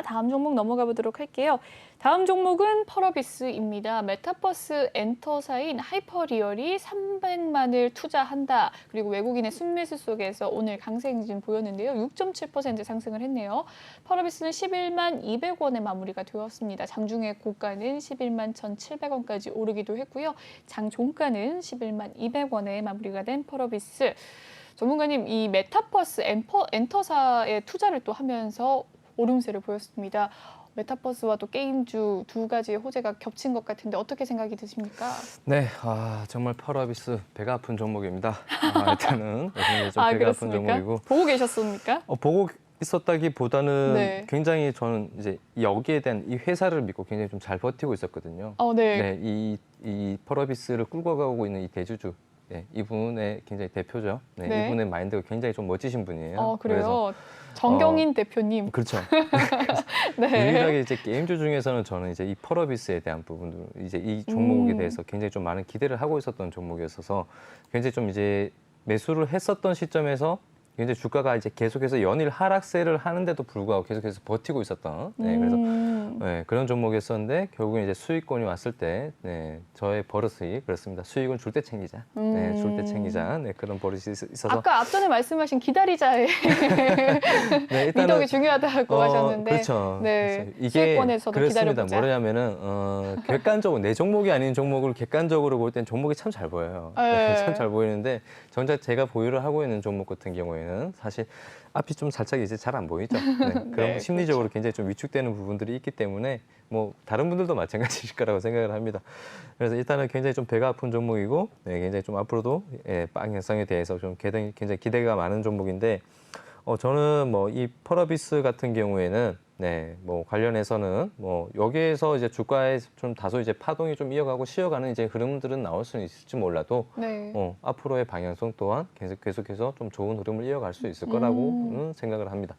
다음 종목 넘어가 보도록 할게요. 다음 종목은 펄어비스입니다. 메타버스 엔터사인 하이퍼리얼이 300만을 투자한다. 그리고 외국인의 순매수 속에서 오늘 강세 행진 보였는데요. 6.7% 상승을 했네요. 펄어비스는 11만 200원에 마무리가 되었습니다. 장중에 고가는 11만 1,700원까지 오르기도 했고요. 장 종가는 11만 200원에 마무리가 된 펄어비스. 전문가님, 이 메타버스 엔터사에 투자를 또 하면서 오름세를 보였습니다. 메타버스와 또 게임주 두 가지의 호재가 겹친 것 같은데 어떻게 생각이 드십니까? 네, 정말 펄어비스 배가 아픈 종목입니다. 일단은 좀 배가 그렇습니까? 아픈 종목이고. 보고 계셨습니까? 보고 있었다기보다는 네. 굉장히 저는 이제 여기에 대한 이 회사를 믿고 굉장히 좀 잘 버티고 있었거든요. 네. 이 펄어비스를 끌고 가고 있는 이 대주주. 네, 이분의 굉장히 대표죠. 네, 네. 이분의 마인드가 굉장히 좀 멋지신 분이에요. 그래요? 정경인 대표님. 그렇죠. 네. 유일하게 이제 게임주 중에서는 저는 이제 이 펄어비스에 대한 부분들, 이제 이 종목에 대해서 굉장히 좀 많은 기대를 하고 있었던 종목이었어서 굉장히 좀 이제 매수를 했었던 시점에서 굉장히 주가가 이제 계속해서 연일 하락세를 하는데도 불구하고 계속해서 버티고 있었던 그래서 그런 종목이었었는데 결국에 이제 수익권이 왔을 때 저의 버릇이 그렇습니다. 수익은 줄 때 챙기자. 줄 때 챙기자. 그런 버릇이 있어서 아까 앞전에 말씀하신 기다리자의 미덕이 중요하다고 하셨는데 그렇죠. 네. 그렇죠. 이게 수익권에서도 그렇습니다. 기다려보자. 뭐냐면은 객관적으로 내 종목이 아닌 종목을 객관적으로 볼 땐 종목이 참 잘 보여요. 참 잘 보이는데 정작 제가 보유를 하고 있는 종목 같은 경우에는 사실 앞이 좀 살짝 이제 잘 안 보이죠. 그런 심리적으로 그렇죠. 굉장히 좀 위축되는 부분들이 있기 때문에 뭐 다른 분들도 마찬가지일 거라고 생각을 합니다. 그래서 일단은 굉장히 좀 배가 아픈 종목이고 굉장히 좀 앞으로도 방향성에 대해서 좀 굉장히 기대가 많은 종목인데 저는 뭐 이 펄어비스 같은 경우에는 뭐 관련해서는 뭐 여기에서 이제 주가에 좀 다소 이제 파동이 좀 이어가고 쉬어가는 이제 흐름들은 나올 수는 있을지 몰라도 앞으로의 방향성 또한 계속해서 좀 좋은 흐름을 이어갈 수 있을 거라고는 생각을 합니다.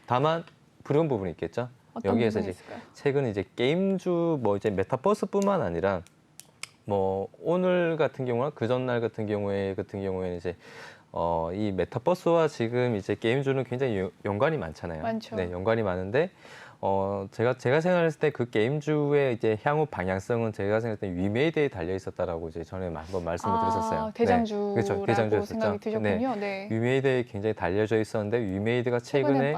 다만 부러운 부분이 있겠죠. 여기에서 이제 최근 이제 게임주 뭐 이제 메타버스뿐만 아니라 뭐 오늘 같은 경우나 그 전날 같은 경우에는 이제 이 메타버스와 지금 이제 게임주는 굉장히 연관이 많잖아요. 많죠. 연관이 많은데 제가 생각했을 때 그 게임주의 이제 향후 방향성은 제가 생각할 때 위메이드에 달려 있었다라고 이제 전에 한번 말씀을 드렸었어요. 대장주라고 그렇죠. 대장주였었죠. 생각이 드셨군요. 위메이드에 굉장히 달려져 있었는데 위메이드가 최근에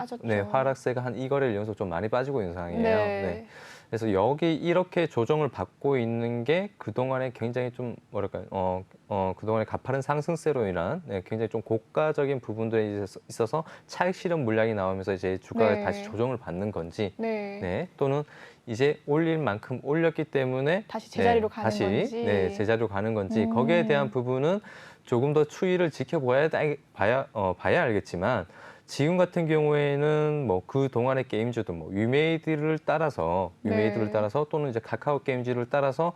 하락세가 한 2거래일 연속 좀 많이 빠지고 있는 상황이에요. 그래서 여기 이렇게 조정을 받고 있는 게 그동안에 굉장히 좀 뭐랄까요, 그동안에 가파른 상승세로 인한 굉장히 좀 고가적인 부분들에 있어서 차익 실현 물량이 나오면서 이제 주가가 다시 조정을 받는 건지, 또는 이제 올릴 만큼 올렸기 때문에 다시 제자리로 가는 건지, 제자리로 가는 건지 거기에 대한 부분은 조금 더 추이를 지켜봐야 봐야 알겠지만. 지금 같은 경우에는 뭐 그 동안의 게임주도 뭐 위메이드를 따라서 또는 이제 카카오 게임즈를 따라서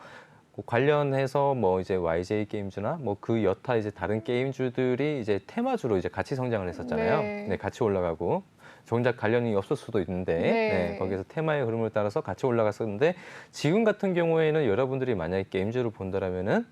관련해서 뭐 이제 YJ 게임즈나 뭐 그 여타 이제 다른 게임주들이 이제 테마주로 이제 같이 성장을 했었잖아요. 같이 올라가고 정작 관련이 없을 수도 있는데 거기서 테마의 흐름을 따라서 같이 올라갔었는데 지금 같은 경우에는 여러분들이 만약에 게임주를 본다라면은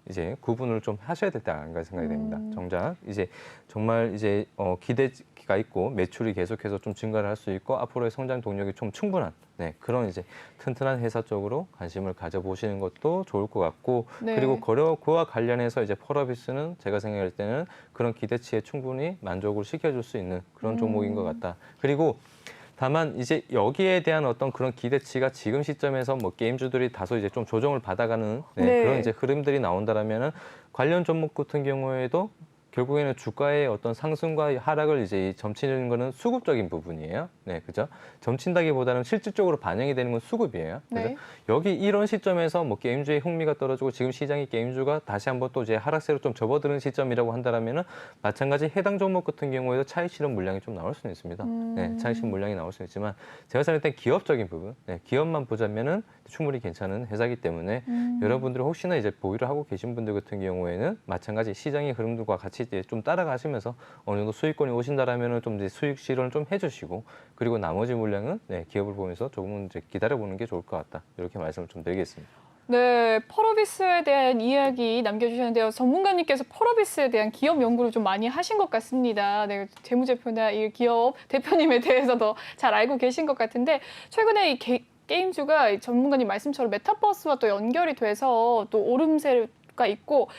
이제 구분을 좀 하셔야 될 때 아닌가 생각이 됩니다. 정작 이제 정말 이제 기대가 있고 매출이 계속해서 좀 증가를 할 수 있고 앞으로의 성장 동력이 좀 충분한 그런 이제 튼튼한 회사 쪽으로 관심을 가져보시는 것도 좋을 것 같고 그리고 그와 관련해서 이제 펄어비스는 제가 생각할 때는 그런 기대치에 충분히 만족을 시켜줄 수 있는 그런 종목인 것 같다. 그리고 다만 이제 여기에 대한 어떤 그런 기대치가 지금 시점에서 뭐 게임주들이 다소 이제 좀 조정을 받아가는 그런 이제 흐름들이 나온다라면은 관련 종목 같은 경우에도 결국에는 주가의 어떤 상승과 하락을 이제 점치는 거는 수급적인 부분이에요. 그죠? 점친다기보다는 실질적으로 반영이 되는 건 수급이에요. 그죠? 여기 이런 시점에서 뭐 게임주의 흥미가 떨어지고 지금 시장이 게임주가 다시 한번 또 이제 하락세로 좀 접어드는 시점이라고 한다면은 마찬가지 해당 종목 같은 경우에도 차익 실현 물량이 좀 나올 수는 있습니다. 차익 실현 물량이 나올 수는 있지만 제가 생각할 때 기업적인 부분, 기업만 보자면은 충분히 괜찮은 회사이기 때문에 여러분들이 혹시나 이제 보유를 하고 계신 분들 같은 경우에는 마찬가지 시장의 흐름들과 같이 이제 좀 따라가시면서 어느 정도 수익권이 오신다라면은 좀 이제 수익 실현을 좀 해주시고 그리고 나머지 물량은 기업을 보면서 조금은 이제 기다려보는 게 좋을 것 같다. 이렇게 말씀을 좀 드리겠습니다. 네, 펄어비스에 대한 이야기 남겨주셨는데요. 전문가님께서 펄어비스에 대한 기업 연구를 좀 많이 하신 것 같습니다. 네, 재무제표나 이 기업 대표님에 대해서 더 잘 알고 계신 것 같은데 최근에 이 게임주가 이 전문가님 말씀처럼 메타버스와 또 연결이 돼서 또 오름세가 있고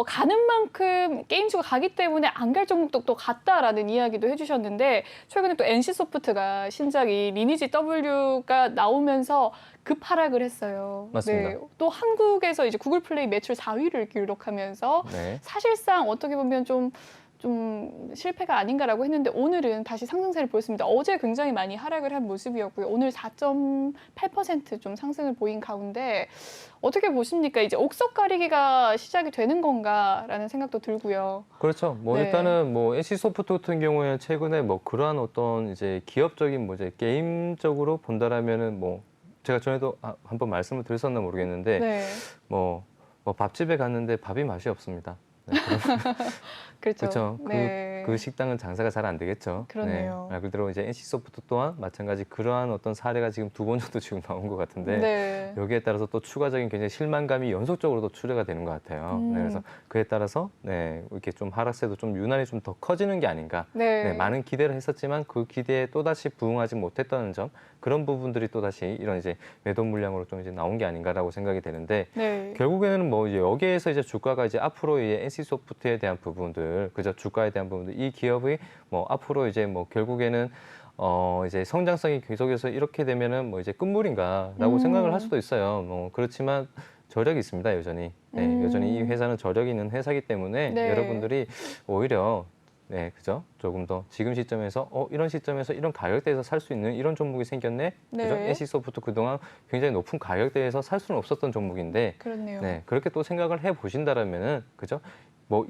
가는 만큼 게임주가 가기 때문에 안 갈 종목도 또 갔다라는 이야기도 해주셨는데 최근에 또 NC소프트가 신작이 리니지 W가 나오면서 급하락을 했어요. 맞습니다. 네, 또 한국에서 이제 구글 플레이 매출 4위를 기록하면서 네. 사실상 어떻게 보면 좀 실패가 아닌가라고 했는데 오늘은 다시 상승세를 보였습니다. 어제 굉장히 많이 하락을 한 모습이었고요. 오늘 4.8% 좀 상승을 보인 가운데 어떻게 보십니까? 이제 옥석 가리기가 시작이 되는 건가라는 생각도 들고요. 그렇죠. 뭐 네. 일단은 뭐 NC소프트 같은 경우에는 최근에 뭐 그러한 어떤 이제 기업적인 뭐 이제 게임적으로 본다라면은 뭐 제가 전에도 한번 말씀을 드렸었나 모르겠는데 네, 뭐 밥집에 갔는데 밥이 맛이 없습니다. 네, 그렇죠. 그렇죠. 네. 그 식당은 장사가 잘 안 되겠죠. 그러네요. 말 그대로 이제 NC소프트 또한 마찬가지 그러한 어떤 사례가 지금 2번 정도 지금 나온 것 같은데 네. 여기에 따라서 또 추가적인 굉장히 실망감이 연속적으로 또 추려가 되는 것 같아요. 네, 그래서 그에 따라서 네, 이렇게 좀 하락세도 좀 유난히 좀 더 커지는 게 아닌가. 네. 네, 많은 기대를 했었지만 그 기대에 또다시 부응하지 못했다는 점 그런 부분들이 또다시 이런 이제 매도 물량으로 좀 이제 나온 게 아닌가라고 생각이 되는데 네. 결국에는 뭐 이제 여기에서 이제 주가가 이제 앞으로 이제 NC소프트에 대한 부분들, 그죠? 주가에 대한 부분들, 이 기업의 뭐 앞으로 이제 뭐 결국에는 이제 성장성이 계속해서 이렇게 되면은 뭐 이제 끝물인가라고 생각을 할 수도 있어요. 뭐 그렇지만 저력이 있습니다, 여전히. 네, 여전히 이 회사는 저력이 있는 회사이기 때문에 네. 여러분들이 오히려 네, 그죠? 조금 더 지금 시점에서 이런 시점에서 이런 가격대에서 살 수 있는 이런 종목이 생겼네. 그죠? 네. NC소프트 그동안 굉장히 높은 가격대에서 살 수는 없었던 종목인데 그렇네요. 네, 그렇게 또 생각을 해 보신다라면은 그죠? 뭐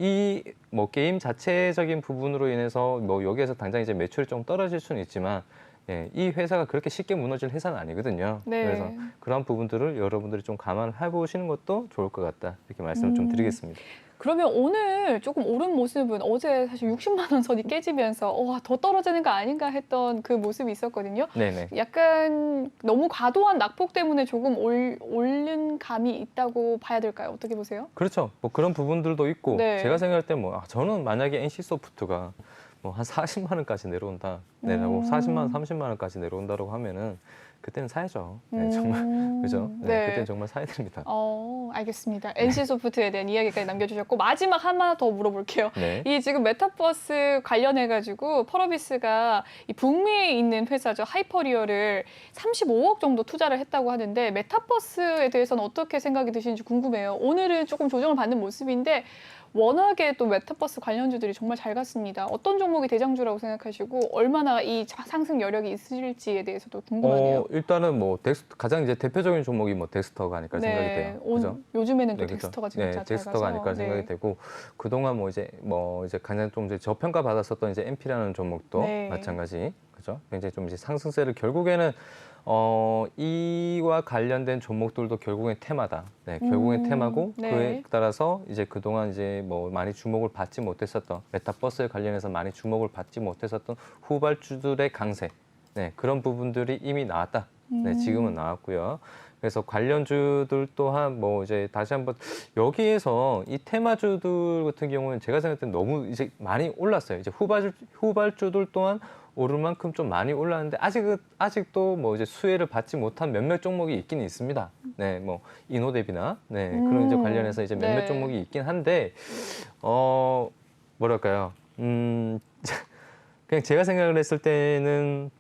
게임 자체적인 부분으로 인해서 뭐 여기에서 당장 이제 매출이 좀 떨어질 수는 있지만 예, 이 회사가 그렇게 쉽게 무너질 회사는 아니거든요. 네. 그래서 그런 부분들을 여러분들이 좀 감안을 해보시는 것도 좋을 것 같다. 이렇게 말씀을 좀 드리겠습니다. 그러면 오늘 조금 오른 모습은 어제 사실 60만 원 선이 깨지면서 와, 더 떨어지는 거 아닌가 했던 그 모습이 있었거든요. 네네. 약간 너무 과도한 낙폭 때문에 조금 오른 감이 있다고 봐야 될까요? 어떻게 보세요? 그렇죠. 뭐 그런 부분들도 있고 네. 제가 생각할 때 뭐 저는 만약에 NC소프트가 뭐 한 40만 원까지 내려온다. 내라고 40만 원, 30만 원까지 내려온다고 하면은 그때는 사야죠. 네, 정말 그죠? 네, 그때는 정말 사야 됩니다. 알겠습니다. NC소프트에 대한 이야기까지 남겨주셨고 마지막 하나 더 물어볼게요. 네. 이 지금 메타버스 관련해가지고 펄어비스가 이 북미에 있는 회사죠. 하이퍼리얼을 35억 정도 투자를 했다고 하는데 메타버스에 대해서는 어떻게 생각이 드시는지 궁금해요. 오늘은 조금 조정을 받는 모습인데 워낙에 또 메타버스 관련주들이 정말 잘 갔습니다. 어떤 종목이 대장주라고 생각하시고 얼마나 이 상승 여력이 있을지에 대해서도 궁금하네요. 일단은 뭐 가장 이제 대표적인 종목이 뭐 덱스터가 아닐까 생각이 돼요. 그죠? 요즘에는 또 네, 그죠? 덱스터가 진짜 네, 잘 덱스터가 가서. 아닐까 생각이 되고 그동안 뭐 이제 가장 좀 이제 저평가 받았었던 이제 MP라는 종목도 네. 마찬가지. 그죠? 굉장히 좀 이제 상승세를 결국에는 이와 관련된 종목들도 결국엔 테마다. 네, 결국엔 테마고 네. 그에 따라서 이제 그동안 이제 뭐 많이 주목을 받지 못했었던 메타버스에 관련해서 많이 주목을 받지 못했었던 후발주들의 강세. 네, 그런 부분들이 이미 나왔다. 네, 지금은 나왔고요. 그래서 관련주들 또한 뭐 이제 다시 한번 여기에서 이 테마주들 같은 경우는 제가 생각할 때 너무 이제 많이 올랐어요. 이제 후발주들 또한 오를 만큼 좀 많이 올랐는데 아직도 뭐 이제 수혜를 받지 못한 몇몇 종목이 있긴 있습니다. 네, 뭐 이노뎁이나 네, 그런 이제 관련해서 이제 몇몇 네. 종목이 있긴 한데 뭐랄까요? 그냥 제가 생각을 했을 때는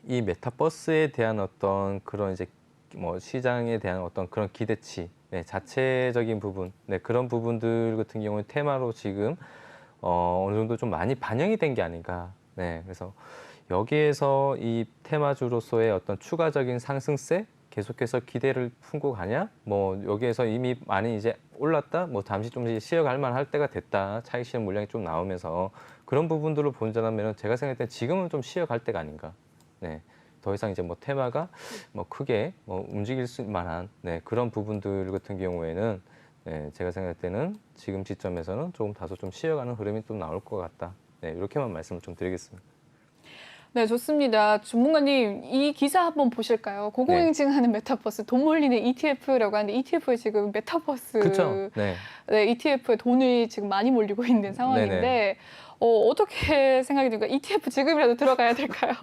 이 메타버스에 대한 어떤 그런 이제 뭐 시장에 대한 어떤 그런 기대치, 네, 자체적인 부분, 네, 그런 부분들 같은 경우는 테마로 지금 어느 정도 좀 많이 반영이 된 게 아닌가. 네, 그래서 여기에서 이 테마주로서의 어떤 추가적인 상승세 계속해서 기대를 품고 가냐? 뭐 여기에서 이미 많이 이제 올랐다. 뭐 잠시 좀 이제 쉬어갈 만할 때가 됐다. 차익 실현 물량이 좀 나오면서 그런 부분들을 본다면 제가 생각할 때 지금은 좀 쉬어갈 때가 아닌가. 네. 더 이상 이제 뭐 테마가 뭐 크게 뭐 움직일 수 만한 네, 그런 부분들 같은 경우에는 네, 제가 생각할 때는 지금 시점에서는 조금 다소 좀 쉬어가는 흐름이 좀 나올 것 같다. 네, 이렇게만 말씀을 좀 드리겠습니다. 네, 좋습니다. 전문가님, 이 기사 한번 보실까요? 고공행진하는 메타버스, 돈 몰리는 ETF라고 하는데 ETF에 지금 메타버스 그렇죠. 네. 네, ETF에 돈이 지금 많이 몰리고 있는 상황인데 네네. 어떻게 생각이 듭니까? ETF 지금이라도 들어가야 될까요?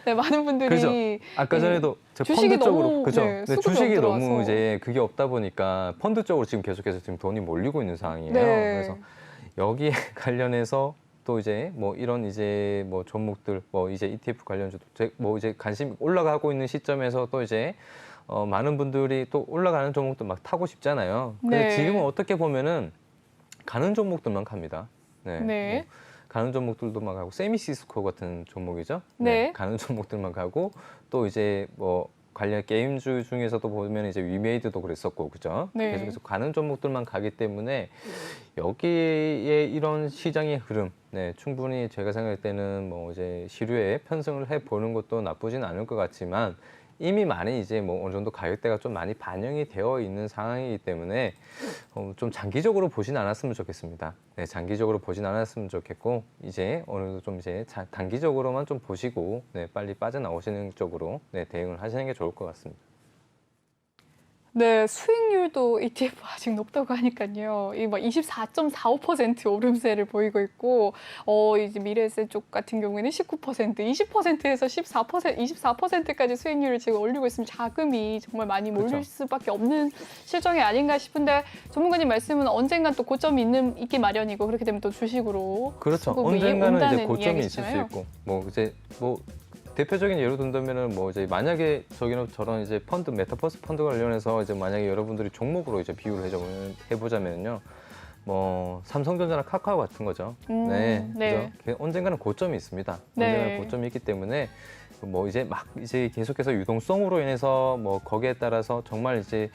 네, 많은 분들이 그렇죠. 아까 전에도 저 주식이 펀드 쪽으로 너무, 그죠. 네, 네, 수급이 주식이 들어와서. 너무 이제 그게 없다 보니까 펀드 쪽으로 지금 계속해서 지금 돈이 몰리고 있는 상황이에요. 네. 그래서 여기에 관련해서 또 이제 뭐 이런 이제 뭐 종목들 뭐 이제 ETF 관련주도 뭐 이제 관심 올라가고 있는 시점에서 또 이제 많은 분들이 또 올라가는 종목도 막 타고 싶잖아요. 근데 네. 지금은 어떻게 보면은 가는 종목들만 갑니다. 네. 네. 뭐 가는 종목들도만 가고 세미시스코 같은 종목이죠. 네. 가는 종목들만 가고 또 이제 뭐 관련 게임주 중에서도 보면 이제 위메이드도 그랬었고 그죠. 네. 계속해서 가는 종목들만 가기 때문에 여기에 이런 시장의 흐름, 네, 충분히 제가 생각할 때는 뭐 이제 시류에 편승을 해 보는 것도 나쁘진 않을 것 같지만 이미 많이 이제 뭐 어느 정도 가격대가 좀 많이 반영이 되어 있는 상황이기 때문에 좀 장기적으로 보진 않았으면 좋겠습니다. 네, 장기적으로 보진 않았으면 좋겠고 이제 어느 정도 좀 이제 단기적으로만 좀 보시고 네, 빨리 빠져나오시는 쪽으로 네, 대응을 하시는 게 좋을 것 같습니다. 네, 수익률도 ETF 아직 높다고 하니까요. 이 뭐 24.45% 오름세를 보이고 있고, 이제 미래에셋 쪽 같은 경우에는 19%, 20%에서 24%까지 수익률을 지금 올리고 있으면 자금이 정말 많이 몰릴 그렇죠. 수밖에 없는 실정이 아닌가 싶은데 전문가님 말씀은 언젠간 또 고점이 있기 마련이고 그렇게 되면 또 주식으로 그렇죠. 수급이 언젠가는 이제 온다는 고점이 있을 수 이야기시잖아요. 있고 뭐 이제 뭐 대표적인 예로 든다면은 뭐 이제 만약에 저런 이제 펀드 메타버스 펀드 관련해서 이제 만약에 여러분들이 종목으로 이제 비유를 해보자면요. 뭐 삼성전자나 카카오 같은 거죠. 네. 네. 그죠? 언젠가는 고점이 있습니다. 네. 언젠가는 고점이 있기 때문에 뭐 이제 막 이제 계속해서 유동성으로 인해서 뭐 거기에 따라서 정말 이제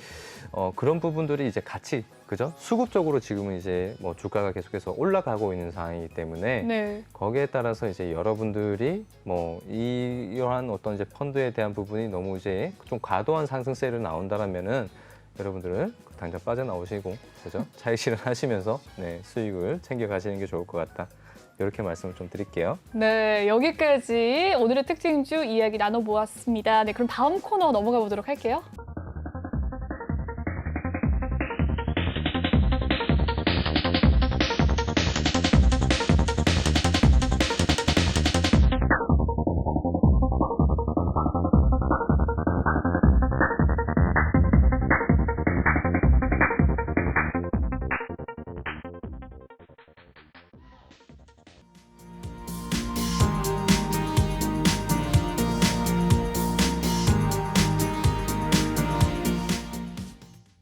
그런 부분들이 이제 같이 그죠? 수급적으로 지금은 이제 뭐 주가가 계속해서 올라가고 있는 상황이기 때문에 네. 거기에 따라서 이제 여러분들이 뭐 이러한 어떤 이제 펀드에 대한 부분이 너무 이제 좀 과도한 상승세를 나온다라면은 여러분들은 당장 빠져나오시고 그죠? 차익 실현하시면서 네, 수익을 챙겨 가시는 게 좋을 것 같다. 이렇게 말씀을 좀 드릴게요. 네, 여기까지 오늘의 특징주 이야기 나눠보았습니다. 네, 그럼 다음 코너 넘어가 보도록 할게요.